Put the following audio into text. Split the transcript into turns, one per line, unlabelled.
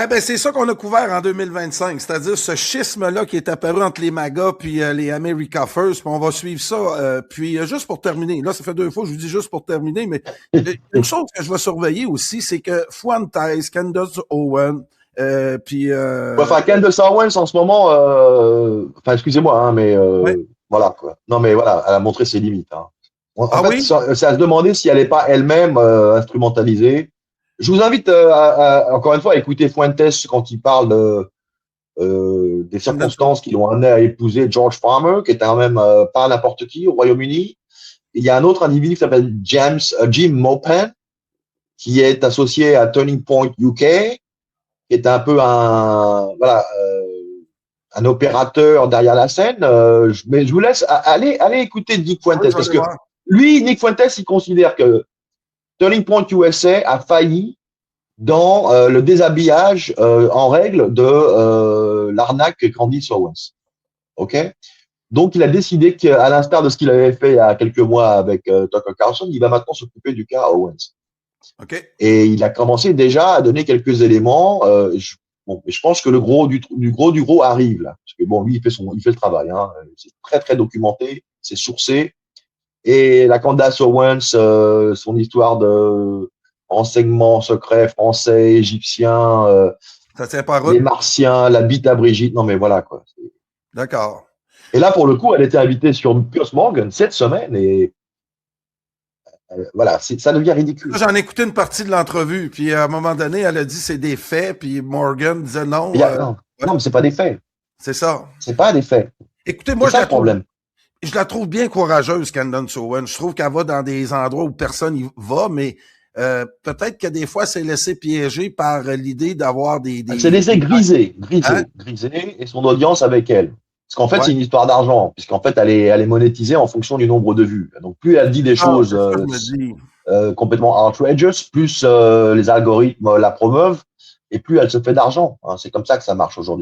Ben, c'est ça qu'on a couvert en 2025, c'est-à-dire ce schisme-là qui est apparu entre les MAGA puis les America First, puis on va suivre ça. Puis juste pour terminer, là, ça fait 2 fois que je vous dis juste pour terminer, mais une chose que je vais surveiller aussi, c'est que Fuentes, Candace Owen, puis...
Enfin, Candace Owens en ce moment, enfin, excusez-moi, hein, mais
ouais.
voilà, quoi. Non, mais voilà, elle a montré ses limites, hein. En
Ah
fait,
oui?
c'est à se demander si elle n'est pas elle-même instrumentalisée. Je vous invite encore une fois à écouter Fuentes quand il parle des
Candace
circonstances qui l'ont amené à épouser George Farmer, qui est quand même pas n'importe qui au Royaume-Uni. Il y a un autre individu qui s'appelle Jim Mopan, qui est associé à Turning Point UK, qui est un peu un opérateur derrière la scène. Mais je vous laisse aller écouter Nick
Oui,
Fuentes,
je vais
parce
aller
que
voir.
lui, Nick Fuentes, il considère que Turning Point USA a failli dans le déshabillage en règle de l'arnaque Candice Owens. Ok. Donc, il a décidé qu'à l'instar de ce qu'il avait fait il y a quelques mois avec Tucker Carlson, il va maintenant s'occuper du cas Owens.
OK.
Et il a commencé déjà à donner quelques éléments. Bon, mais je pense que le gros du gros arrive là, parce que bon, lui, il fait le travail. Hein. C'est très très documenté, c'est sourcé. Et la Candace Owens, son histoire de renseignements secrets français, égyptiens,
Ça tient pas
les
route.
Martiens, la bite à Brigitte. Non mais voilà quoi.
D'accord.
Et là, pour le coup, elle était invitée sur Piers Morgan cette semaine et voilà, ça devient ridicule.
J'en ai écouté une partie de l'entrevue, puis à un moment donné, elle a dit c'est des faits, puis Morgan disait non.
Non,
Ouais,
non, mais c'est pas des faits.
c'est ça.
C'est pas des faits.
Écoutez,
C'est
moi,
ça le problème.
je la trouve bien courageuse, Candace Owen. Je trouve qu'elle va dans des endroits où personne n'y va, mais peut-être que des fois, c'est laissé piéger par l'idée d'avoir
Elle s'est laissée
hein?
griser, et son audience avec elle. Parce qu'en fait,
Ouais.
c'est une histoire d'argent, puisqu'en fait, elle est monétisée en fonction du nombre de vues. Donc, plus elle dit des
Ah,
choses
c'est ça que je me dis.
complètement outrageous, plus les algorithmes la promeuvent, et plus elle se fait d'argent. Hein. C'est comme ça que ça marche aujourd'hui.